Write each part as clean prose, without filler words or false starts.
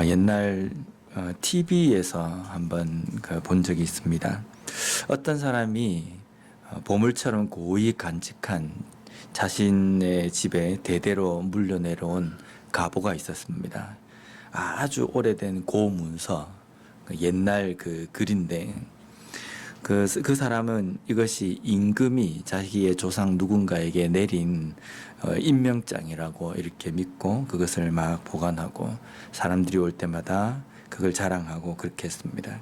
옛날 TV에서 한번 본 적이 있습니다. 어떤 사람이 보물처럼 고이 간직한 자신의 집에 대대로 물려내려온 가보가 있었습니다. 아주 오래된 고문서, 옛날 글인데, 그 사람은 이것이 임금이 자기의 조상 누군가에게 내린 임명장이라고 이렇게 믿고 그것을 막 보관하고 사람들이 올 때마다 그걸 자랑하고 그렇게 했습니다.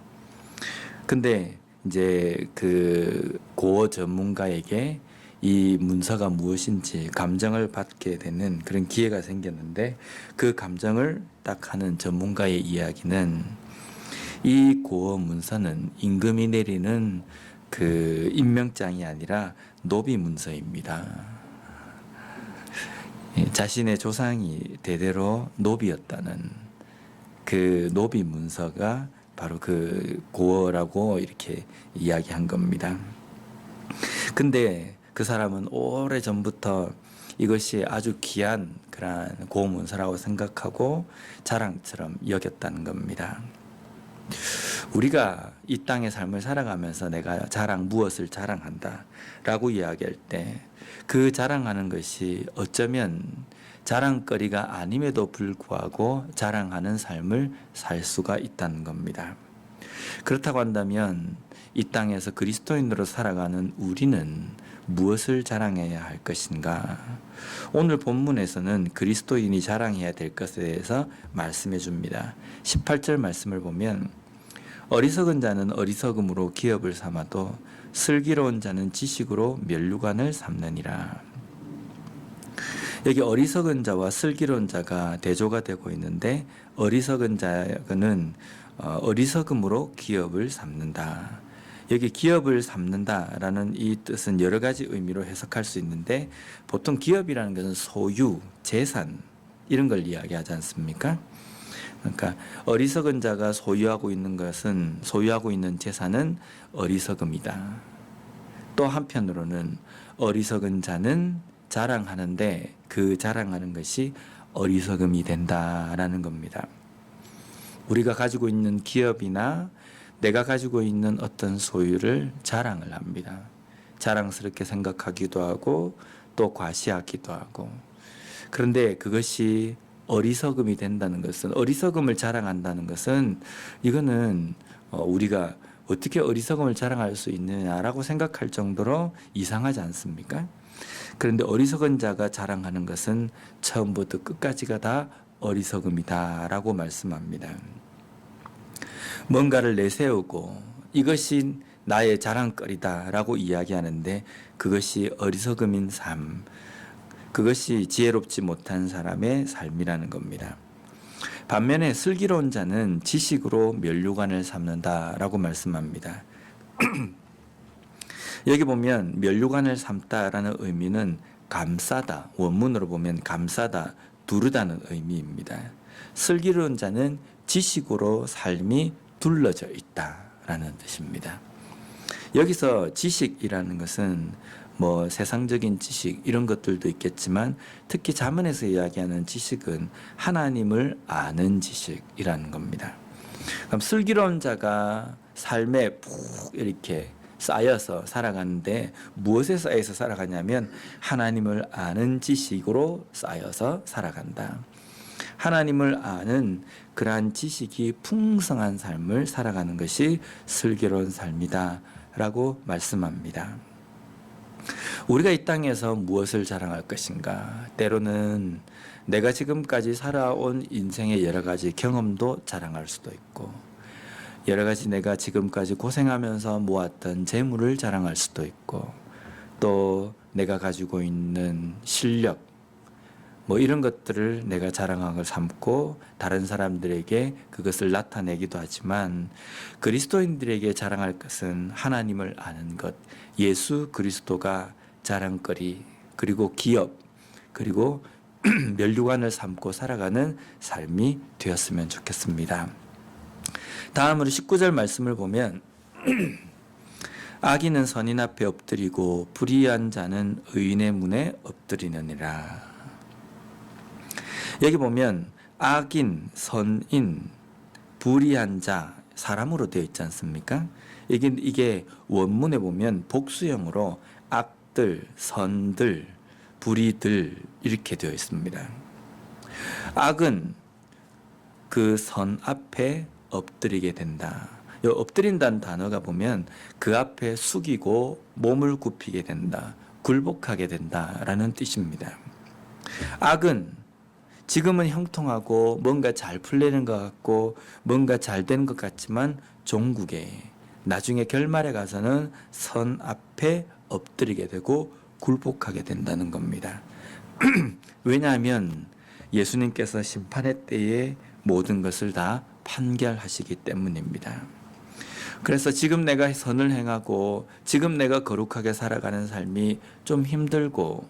근데 이제 그 고어 전문가에게 이 문서가 무엇인지 감정을 받게 되는 그런 기회가 생겼는데, 그 감정을 딱 하는 전문가의 이야기는 이 고어 문서는 임금이 내리는 그 임명장이 아니라 노비 문서입니다. 자신의 조상이 대대로 노비였다는 그 노비 문서가 바로 그 고어라고 이렇게 이야기한 겁니다. 근데 그 사람은 오래 전부터 이것이 아주 귀한 그런 고어 문서라고 생각하고 자랑처럼 여겼다는 겁니다. 우리가 이 땅의 삶을 살아가면서 내가 무엇을 자랑한다 라고 이야기할 때 그 자랑하는 것이 어쩌면 자랑거리가 아님에도 불구하고 자랑하는 삶을 살 수가 있다는 겁니다. 그렇다고 한다면 이 땅에서 그리스도인으로 살아가는 우리는 무엇을 자랑해야 할 것인가? 오늘 본문에서는 그리스도인이 자랑해야 될 것에 대해서 말씀해 줍니다. 18절 말씀을 보면 어리석은 자는 어리석음으로 기업을 삼아도 슬기로운 자는 지식으로 면류관을 삼느니라. 여기 어리석은 자와 슬기로운 자가 대조가 되고 있는데, 어리석은 자는 어리석음으로 기업을 삼는다. 여기 기업을 삼는다라는 이 뜻은 여러 가지 의미로 해석할 수 있는데, 보통 기업이라는 것은 소유, 재산 이런 걸 이야기하지 않습니까? 그러니까 어리석은 자가 소유하고 있는 재산은 어리석음이다. 또 한편으로는 어리석은 자는 자랑하는데 그 자랑하는 것이 어리석음이 된다라는 겁니다. 우리가 가지고 있는 기업이나 내가 가지고 있는 어떤 소유를 자랑을 합니다. 자랑스럽게 생각하기도 하고 또 과시하기도 하고. 그런데 그것이 어리석음이 된다는 것은, 어리석음을 자랑한다는 것은, 이거는 우리가 어떻게 어리석음을 자랑할 수 있느냐라고 생각할 정도로 이상하지 않습니까? 그런데 어리석은 자가 자랑하는 것은 처음부터 끝까지가 다 어리석음이다라고 말씀합니다. 뭔가를 내세우고 이것이 나의 자랑거리다라고 이야기하는데 그것이 어리석음인 삶, 그것이 지혜롭지 못한 사람의 삶이라는 겁니다. 반면에 슬기로운 자는 지식으로 면류관을 삼는다라고 말씀합니다. 여기 보면 면류관을 삼다라는 의미는 감싸다, 원문으로 보면 감싸다, 두르다는 의미입니다. 슬기로운 자는 지식으로 삶이 둘러져 있다라는 뜻입니다. 여기서 지식이라는 것은 세상적인 지식 이런 것들도 있겠지만, 특히 잠언에서 이야기하는 지식은 하나님을 아는 지식이라는 겁니다. 그럼 슬기로운 자가 삶에 푹 이렇게 쌓여서 살아가는데, 무엇에 쌓여서 살아가냐면 하나님을 아는 지식으로 쌓여서 살아간다. 하나님을 아는 그러한 지식이 풍성한 삶을 살아가는 것이 슬기로운 삶이다 라고 말씀합니다. 우리가 이 땅에서 무엇을 자랑할 것인가? 때로는 내가 지금까지 살아온 인생의 여러 가지 경험도 자랑할 수도 있고, 여러 가지 내가 지금까지 고생하면서 모았던 재물을 자랑할 수도 있고, 또 내가 가지고 있는 실력, 이런 것들을 내가 자랑하고 삼고 다른 사람들에게 그것을 나타내기도 하지만, 그리스도인들에게 자랑할 것은 하나님을 아는 것, 예수 그리스도가 자랑거리, 그리고 기업, 그리고 면류관을 삼고 살아가는 삶이 되었으면 좋겠습니다. 다음으로 19절 말씀을 보면 악인은 선인 앞에 엎드리고 불의한 자는 의인의 문에 엎드리느니라. 여기 보면 악인, 선인, 불의한 자, 사람으로 되어 있지 않습니까? 이게 원문에 보면 복수형으로 악들, 선들, 불의들 이렇게 되어 있습니다. 악은 그 선 앞에 엎드리게 된다. 이 엎드린다는 단어가 보면 그 앞에 숙이고 몸을 굽히게 된다. 굴복하게 된다라는 뜻입니다. 악은 지금은 형통하고 뭔가 잘 풀리는 것 같고 뭔가 잘 되는 것 같지만 종국에 나중에 결말에 가서는 선 앞에 엎드리게 되고 굴복하게 된다는 겁니다. 왜냐하면 예수님께서 심판의 때에 모든 것을 다 판결하시기 때문입니다. 그래서 지금 내가 선을 행하고 지금 내가 거룩하게 살아가는 삶이 좀 힘들고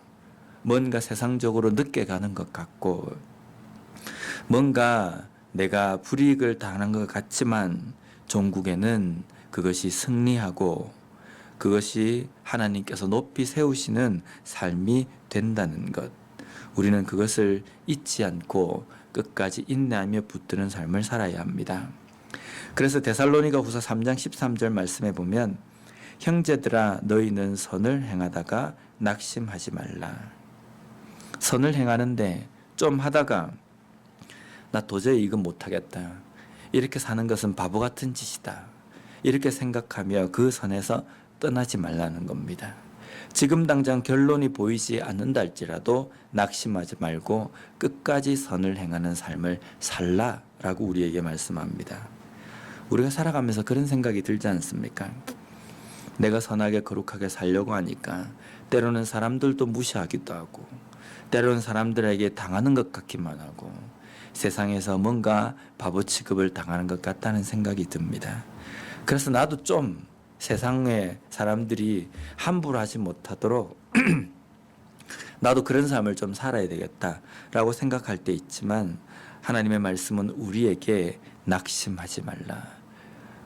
뭔가 세상적으로 늦게 가는 것 같고 뭔가 내가 불이익을 당한 것 같지만 종국에는 그것이 승리하고 그것이 하나님께서 높이 세우시는 삶이 된다는 것. 우리는 그것을 잊지 않고 끝까지 인내하며 붙드는 삶을 살아야 합니다. 그래서 데살로니가 후서 3장 13절 말씀에 보면 형제들아 너희는 선을 행하다가 낙심하지 말라. 선을 행하는데 좀 하다가 나 도저히 이건 못하겠다. 이렇게 사는 것은 바보 같은 짓이다. 이렇게 생각하며 그 선에서 떠나지 말라는 겁니다. 지금 당장 결론이 보이지 않는다 할지라도 낙심하지 말고 끝까지 선을 행하는 삶을 살라라고 우리에게 말씀합니다. 우리가 살아가면서 그런 생각이 들지 않습니까? 내가 선하게 거룩하게 살려고 하니까 때로는 사람들도 무시하기도 하고 때로는 사람들에게 당하는 것 같기만 하고 세상에서 뭔가 바보 취급을 당하는 것 같다는 생각이 듭니다. 그래서 나도 좀 세상의 사람들이 함부로 하지 못하도록 나도 그런 삶을 좀 살아야 되겠다라고 생각할 때 있지만 하나님의 말씀은 우리에게 낙심하지 말라.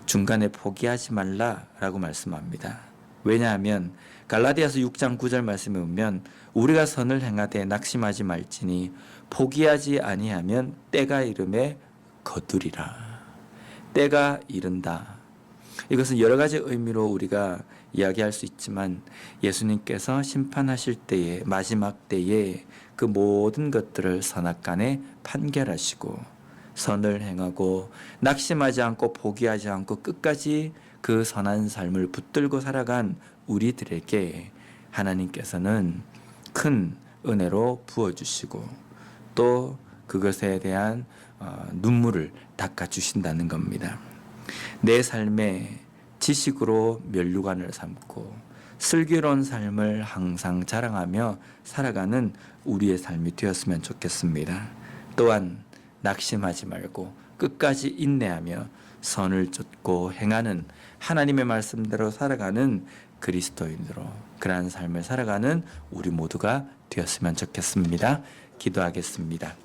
중간에 포기하지 말라라고 말씀합니다. 왜냐하면 갈라디아서 6장 9절 말씀에 보면 우리가 선을 행하되 낙심하지 말지니 포기하지 아니하면 때가 이름에 거두리라. 때가 이른다. 이것은 여러 가지 의미로 우리가 이야기할 수 있지만 예수님께서 심판하실 때에 마지막 때에 그 모든 것들을 선악간에 판결하시고 선을 행하고 낙심하지 않고 포기하지 않고 끝까지 그 선한 삶을 붙들고 살아간 우리들에게 하나님께서는 큰 은혜로 부어주시고 또 그것에 대한 눈물을 닦아주신다는 겁니다. 내 삶에 지식으로 면류관을 삼고 슬기로운 삶을 항상 자랑하며 살아가는 우리의 삶이 되었으면 좋겠습니다. 또한 낙심하지 말고 끝까지 인내하며 선을 쫓고 행하는 하나님의 말씀대로 살아가는 그리스도인으로 그러한 삶을 살아가는 우리 모두가 되었으면 좋겠습니다. 기도하겠습니다.